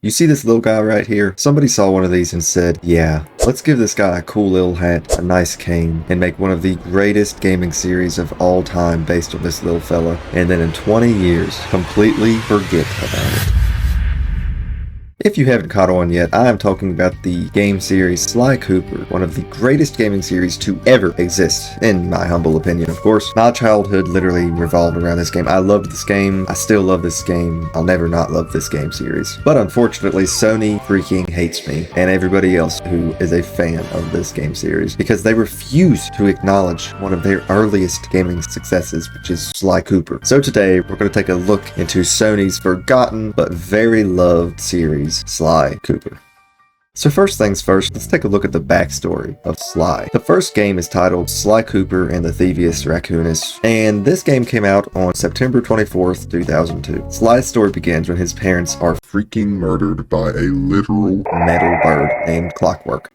You see this little guy right here? Somebody saw one of these and said, yeah, let's give this guy a cool little hat, a nice cane, and make one of the greatest gaming series of all time based on this little fella. And then in 20 years, completely forget about it. If you haven't caught on yet, I am talking about the game series Sly Cooper, one of the greatest gaming series to ever exist, in my humble opinion, of course. My childhood literally revolved around this game. I loved this game. I still love this game. I'll never not love this game series. But unfortunately, Sony freaking hates me and everybody else who is a fan of this game series because they refuse to acknowledge one of their earliest gaming successes, which is Sly Cooper. So today, we're going to take a look into Sony's forgotten but very loved series, Sly Cooper. So first things first, let's take a look at the backstory of Sly. The first game is titled Sly Cooper and the Thievius Raccoonus, and this game came out on September 24th, 2002. Sly's story begins when his parents are freaking murdered by a literal metal bird named Clockwork.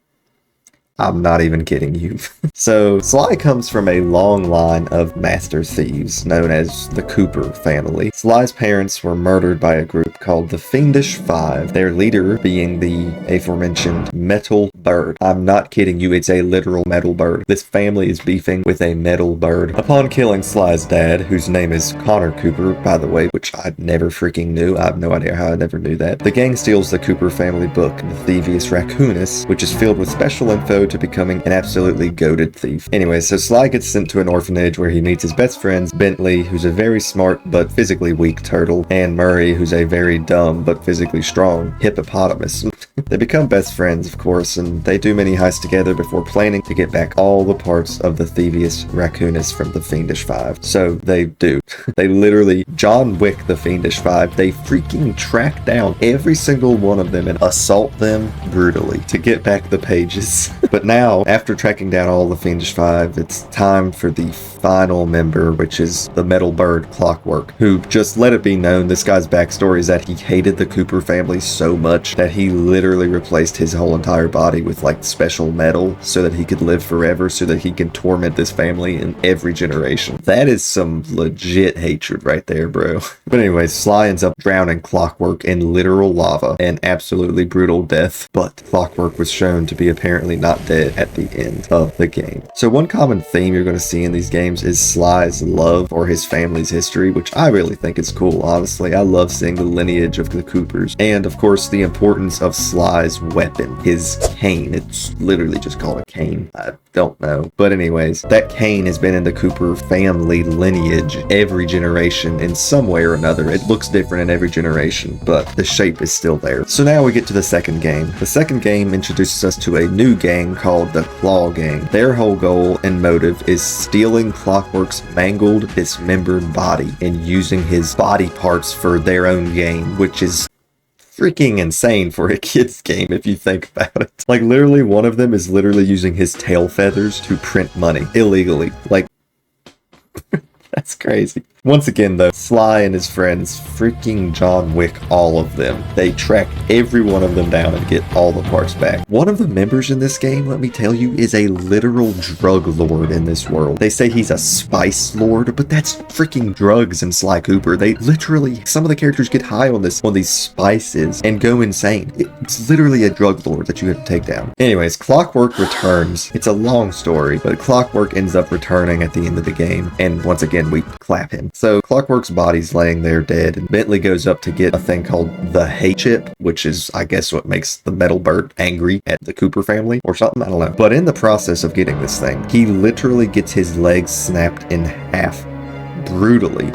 I'm not even kidding you. So, Sly comes from a long line of master thieves known as the Cooper family. Sly's parents were murdered by a group called the Fiendish Five, their leader being the aforementioned metal bird. I'm not kidding you, it's a literal metal bird. This family is beefing with a metal bird. Upon killing Sly's dad, whose name is Connor Cooper, by the way, which I never freaking knew. I have no idea how I never knew that. The gang steals the Cooper family book, the Thievius Raccoonus, which is filled with special info to becoming an absolutely goated thief. Anyway, so Sly gets sent to an orphanage where he meets his best friends, Bentley, who's a very smart but physically weak turtle, and Murray, who's a very dumb but physically strong hippopotamus. They become best friends, of course, and they do many heists together before planning to get back all the parts of the Thievius Raccoonus from the Fiendish Five. So they do. They literally John Wick the Fiendish Five. They freaking track down every single one of them and assault them brutally to get back the pages. But now, after tracking down all the Fiendish Five, it's time for the final member, which is the metal bird Clockwork, who, just let it be known, this guy's backstory is that he hated the Cooper family so much that he literally replaced his whole entire body with like special metal so that he could live forever, so that he can torment this family in every generation. That is some legit hatred right there, bro. But anyways, Sly ends up drowning Clockwork in literal lava, an absolutely brutal death, but Clockwork was shown to be apparently not dead at the end of the game. So one common theme you're going to see in these games is Sly's love for his family's history, which I really think is cool, honestly. I love seeing the lineage of the Coopers, and of course the importance of Sly's weapon, his cane. It's literally just called a cane. I don't know. But anyways, that cane has been in the Cooper family lineage every generation in some way or another. It looks different in every generation, but the shape is still there. So now we get to the second game. The second game introduces us to a new gang called the Claw Gang. Their whole goal and motive is stealing Clockwork's mangled, dismembered body and using his body parts for their own gain, which is freaking insane for a kid's game if you think about it. Like, literally one of them is literally using his tail feathers to print money illegally. Like, that's crazy. Once again though, Sly and his friends freaking John Wick all of them. They track every one of them down and get all the parts back. One of the members in this game, let me tell you, is a literal drug lord in this world. They say he's a spice lord, but that's freaking drugs in Sly Cooper. They literally, some of the characters get high on these spices and go insane. It's literally a drug lord that you have to take down. Anyways, Clockwork returns. It's a long story, but Clockwork ends up returning at the end of the game, and once again we clap him. So Clockwork's body's laying there dead, and Bentley goes up to get a thing called the hay chip, which is, I guess, what makes the metal bird angry at the Cooper family or something, I don't know. But in the process of getting this thing, he literally gets his legs snapped in half brutally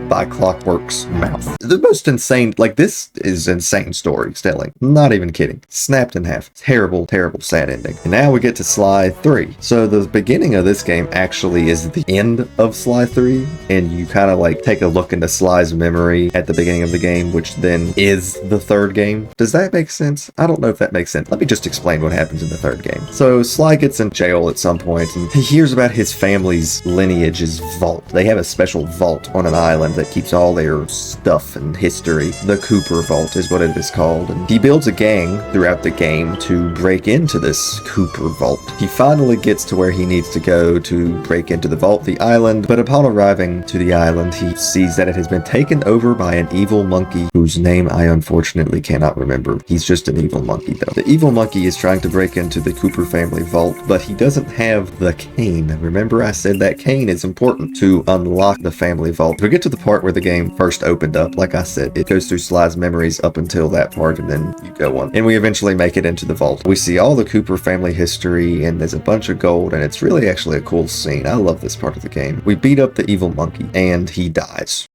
by Clockwork's mouth. The most insane, like, this is insane storytelling. Not even kidding. Snapped in half. Terrible, terrible, sad ending. And now we get to Sly 3. So the beginning of this game actually is the end of Sly 3, and you kind of like take a look into Sly's memory at the beginning of the game, which then is the third game. Does that make sense? I don't know if that makes sense. Let me just explain what happens in the third game. So Sly gets in jail at some point, and he hears about his family's lineage's vault. They have a special vault on an island that keeps all their stuff and history. The Cooper Vault is what it is called, and he builds a gang throughout the game to break into this Cooper Vault. He finally gets to where he needs to go to break into the vault, the island, but upon arriving to the island, he sees that it has been taken over by an evil monkey whose name I unfortunately cannot remember. He's just an evil monkey though. The evil monkey is trying to break into the Cooper family vault, but he doesn't have the cane. Remember I said that cane is important to unlock the family vault. We get to the part where the game first opened up. Like I said, it goes through Sly's memories up until that part, and then you go on. And we eventually make it into the vault. We see all the Cooper family history, and there's a bunch of gold, and it's really actually a cool scene. I love this part of the game. We beat up the evil monkey, and he dies.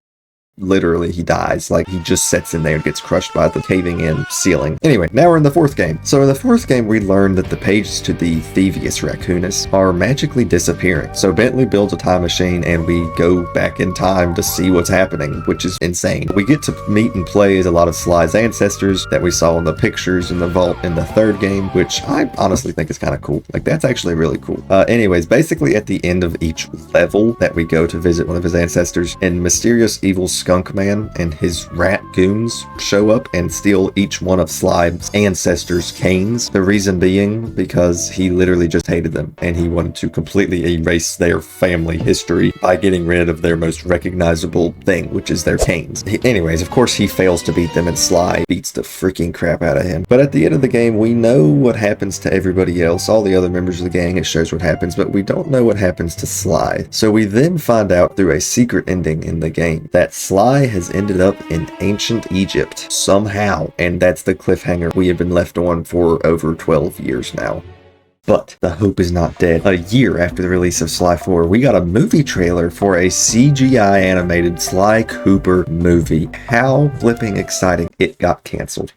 Literally, he dies. Like, he just sits in there and gets crushed by the caving in ceiling. Anyway, now we're in the fourth game. So in the fourth game, we learn that the pages to the Thievius Raccoonus are magically disappearing. So Bentley builds a time machine and we go back in time to see what's happening, which is insane. We get to meet and play as a lot of Sly's ancestors that we saw in the pictures in the vault in the third game, which I honestly think is kind of cool. Like, that's actually really cool. Anyways, basically at the end of each level that we go to visit one of his ancestors, and mysterious evil Skunk Man and his rat goons show up and steal each one of Sly's ancestors' canes. The reason being because he literally just hated them and he wanted to completely erase their family history by getting rid of their most recognizable thing, which is their canes. Anyways, of course he fails to beat them and Sly beats the freaking crap out of him. But at the end of the game, we know what happens to everybody else. All the other members of the gang, it shows what happens, but we don't know what happens to Sly. So we then find out through a secret ending in the game that Sly has ended up in ancient Egypt somehow, and that's the cliffhanger we have been left on for over 12 years now. But the hope is not dead. A year after the release of Sly 4, we got a movie trailer for a CGI animated Sly Cooper movie. How flipping exciting. It got canceled.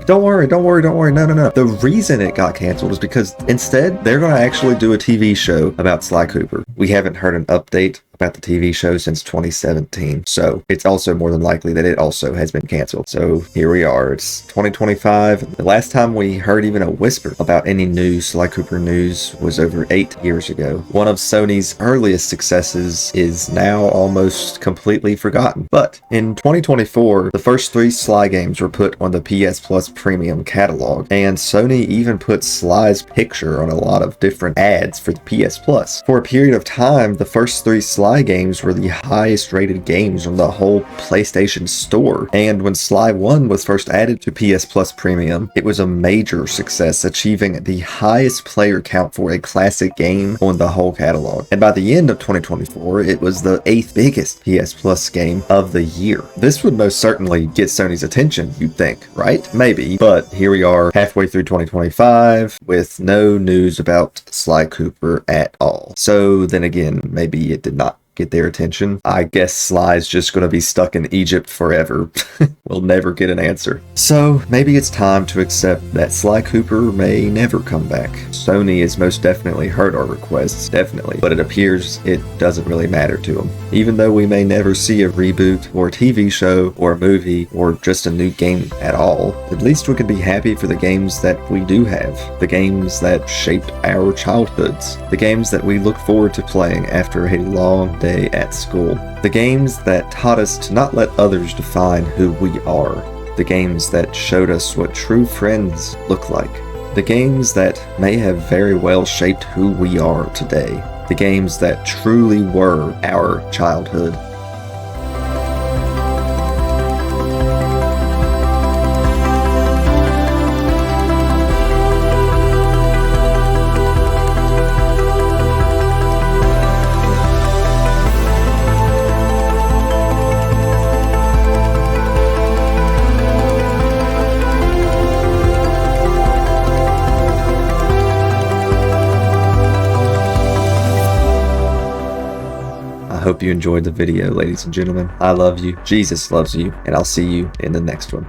Don't worry. No. The reason it got canceled is because instead, they're going to actually do a TV show about Sly Cooper. We haven't heard an update about the TV show since 2017, so it's also more than likely that it also has been canceled. So here we are, it's 2025. The last time we heard even a whisper about any new Sly Cooper news was over 8 years ago. One of Sony's earliest successes is now almost completely forgotten. But in 2024, the first 3 Sly games were put on the PS Plus Premium catalog, and Sony even put Sly's picture on a lot of different ads for the PS Plus. For a period of time, the first 3 Sly games were the highest rated games on the whole PlayStation Store, and when Sly 1 was first added to PS Plus Premium, it was a major success, achieving the highest player count for a classic game on the whole catalog. And by the end of 2024, it was the 8th biggest PS Plus game of the year. This would most certainly get Sony's attention, you'd think, right? Maybe, but here we are halfway through 2025 with no news about Sly Cooper at all. So then again, maybe it did not get their attention. I guess Sly's just gonna be stuck in Egypt forever. We'll never get an answer. So maybe it's time to accept that Sly Cooper may never come back. Sony has most definitely heard our requests, definitely, but it appears it doesn't really matter to them. Even though we may never see a reboot or a TV show or a movie or just a new game at all, at least we can be happy for the games that we do have. The games that shaped our childhoods. The games that we look forward to playing after a long day at school. The games that taught us to not let others define who we are. The games that showed us what true friends look like. The games that may have very well shaped who we are today. The games that truly were our childhood. I hope you enjoyed the video, ladies and gentlemen. I love you, Jesus loves you, and I'll see you in the next one.